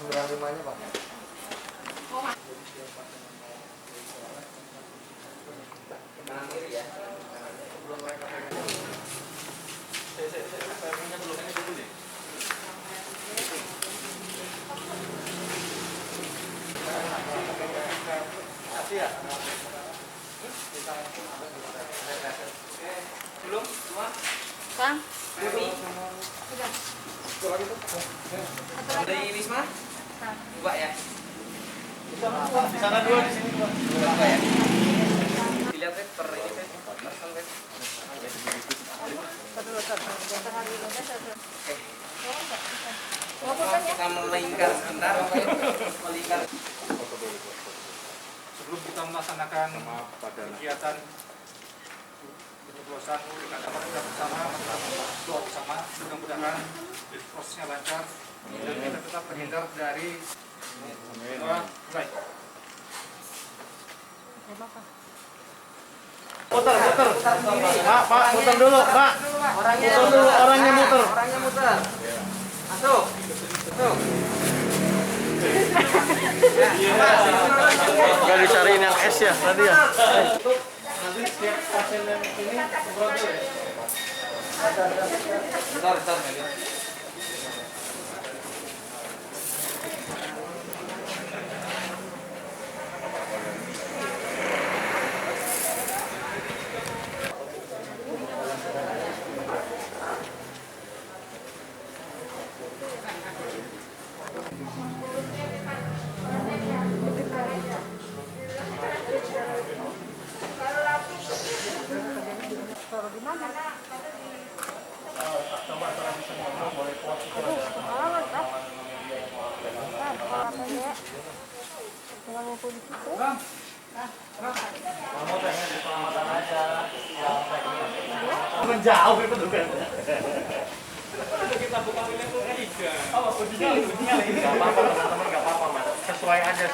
95-nya Pak. Kanan kiri ya. Sebelum mereka pegang. Saya punya dulu ini dulu deh. Kasih ya. Belum semua? Bang. Ini. Udah. Satu lagi tuh. Dari Wisma? Dua ya. Di sana dua, di sini dua. Dua ya. Dilihat per ini sampai. Kita melingkar sebentar, melingkar. Sebelum kita melaksanakan kegiatan pencoblosan, kita bersama, doa bersama, mudah-mudahan prosesnya lancar dan kita tetap terhindar dari baik. Muter. Pak, muter dulu, Pak. Orangnya muter. Masuk. Gak dicariin yang S ya tadi ya. Nanti setiap pasien yang ini semprot dulu ya. Bentar. Menjauh itu bukan. Kita buka level 3. Oh, ujinya ini. Enggak apa-apa teman-teman, enggak apa-apa, Mas. Sesuai aja.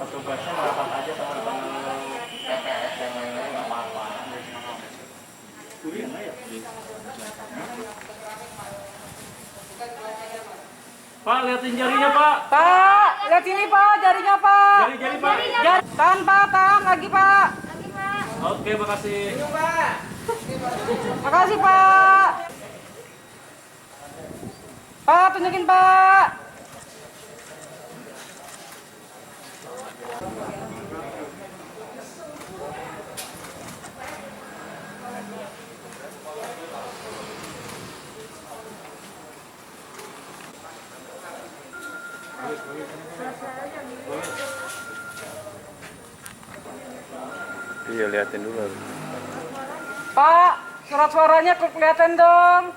Petugasnya merapat aja teman-teman PPS dan lain-lain enggak apa-apa. Pak, liatin jarinya, Pak. Pak, lihat sini Pak, jarinya Pak. Jari-jari, Pak. Tahan Pak, lagi Pak. Oke, makasih. Makasih Pak. Pak, tunjukin Pak. Iya, liatin dulu. Pak, surat suaranya kelihatan dong.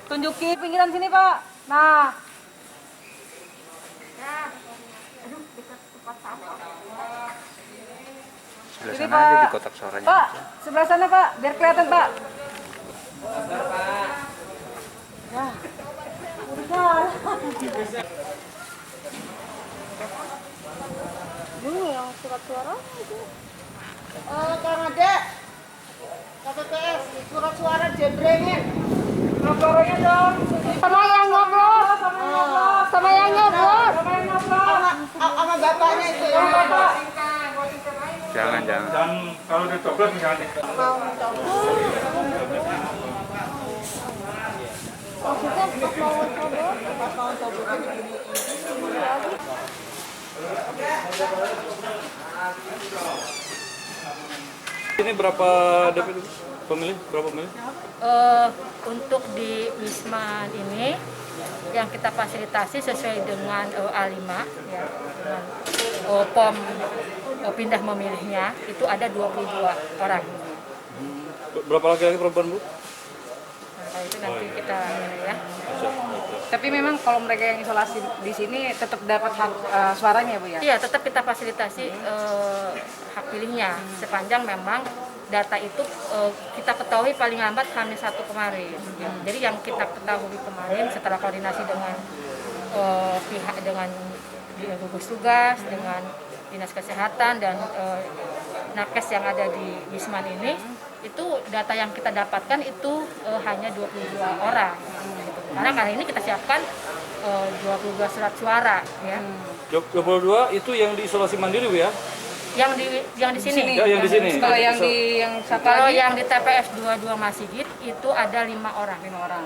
Tunjuki pinggiran sini Pak. Nah. Sebelah Sini, sana aja Pak. di kotak suaranya. Pak, sebelah sana Pak, biar kelihatan Pak. Sabar, Pak. Ya. Udah. Yang surat suara itu. Kang Ade. KPPS, surat suara jembrengin. Surat suaranya dong. Sama yang nyoblos. Sama yang nyoblos. Sama bapaknya itu. Sama bapak. Jangan. Dan kalau ditoblos jangan nih. Mau mencoblos. Maksudnya pas mau coblos Ini berapa DP pemilih? Berapa pemilih? Untuk di Wisma ini yang kita fasilitasi sesuai dengan A5 ya, dengan POM pindah memilihnya itu ada 22 orang. Berapa laki-laki perempuan, Bu? Nah, kalau itu nanti kita ya. Tapi memang kalau mereka yang isolasi di sini tetap dapat hak suaranya Bu ya? Iya, tetap kita fasilitasi hak pilihnya sepanjang memang data itu kita ketahui paling lambat H-1 kemarin. Ya. Jadi yang kita ketahui kemarin setelah koordinasi dengan pihak dengan gugus tugas, dengan dinas kesehatan dan nakes yang ada di Wisman ini, itu data yang kita dapatkan itu hanya 22 orang. Gitu. Karena kali ini kita siapkan 22 surat suara ya. 22 itu yang diisolasi mandiri Bu ya? Yang di sini. Ya, yang di sini. Kalau yang di Kalau yang di TPS 22 Masigit itu ada 5 orang. 5 orang.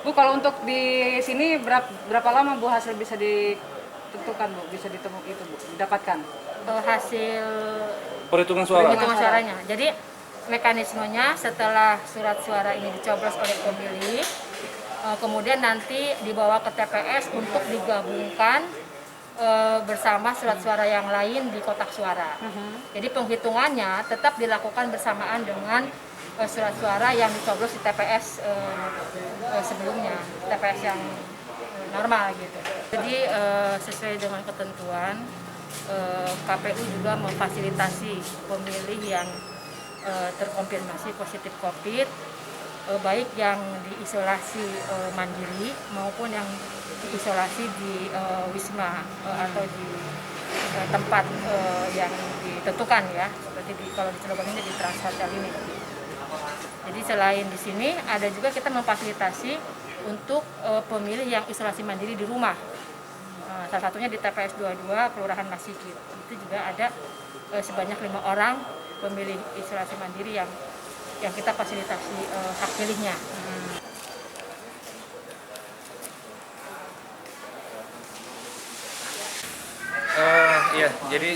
Bu, kalau untuk di sini berapa lama Bu hasil bisa ditentukan Bu, bisa didapatkan? Hasil Perhitungan suara. penghitungan suaranya. Jadi mekanismenya setelah surat suara ini dicoblos oleh pemilih, kemudian nanti dibawa ke TPS untuk digabungkan bersama surat suara yang lain di kotak suara. Jadi penghitungannya tetap dilakukan bersamaan dengan surat suara yang dicoblos di TPS sebelumnya, TPS yang normal gitu. Jadi sesuai dengan ketentuan, KPU juga memfasilitasi pemilih yang terkonfirmasi positif COVID, baik yang diisolasi mandiri maupun yang diisolasi di wisma atau di tempat yang ditentukan ya, seperti kalau di Cilegon ini di Trans Hotel ini. Jadi selain di sini ada juga kita memfasilitasi untuk pemilih yang isolasi mandiri di rumah. Salah satunya di TPS 22 Kelurahan Masigit. Itu juga ada sebanyak 5 orang pemilih isolasi mandiri yang kita fasilitasi hak pilihnya. Iya, jadi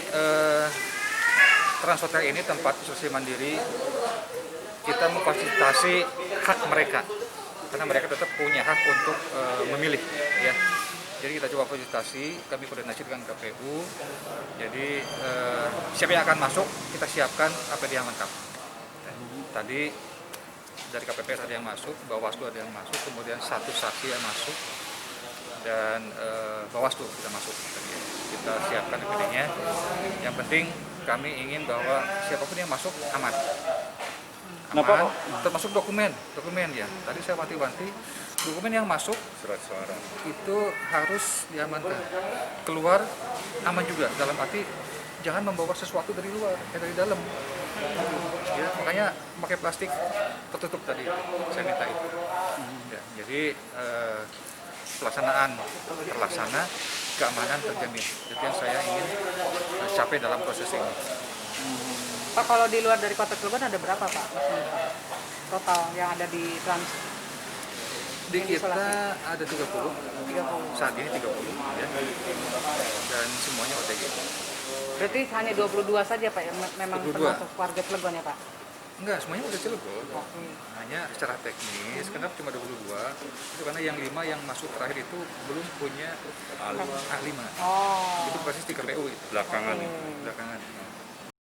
Trans Hotel ini tempat isolasi mandiri, kita memfasilitasi hak mereka, karena mereka tetap punya hak untuk memilih, ya. Jadi kita coba fasilitasi, kami koordinasi dengan KPU. Jadi siapa yang akan masuk, kita siapkan APD yang lengkap. Tadi dari KPPS ada yang masuk, Bawaslu ada yang masuk, kemudian 1 saksi yang masuk, dan Bawaslu kita masuk. Kita siapkan APD-nya. Yang penting kami ingin bahwa siapapun yang masuk aman. Aman, termasuk dokumen ya. Tadi saya wanti-wanti, dokumen yang masuk surat suara itu harus diamankan. Keluar aman juga, dalam arti jangan membawa sesuatu dari luar, dari dalam. Ya, makanya pakai plastik tertutup tadi, saya minta itu. Ya, jadi pelaksanaan terlaksana, keamanan terjamin. Itu yang saya ingin capai dalam proses ini. Pak, kalau di luar dari Kota Cilegon ada berapa Pak? Total yang ada di Trans? Di kita ada 30, saat ini 30 ya. Dan semuanya OTG. Berarti hanya 22 saja Pak yang memang 22. termasuk warga Cilegon ya Pak? Enggak, semuanya udah Cilegon. Hanya secara teknis, kenapa cuma 22? Itu karena yang 5 yang masuk terakhir itu belum punya A5. Oh. Itu proses di KPU itu. Belakangan. Belakangan.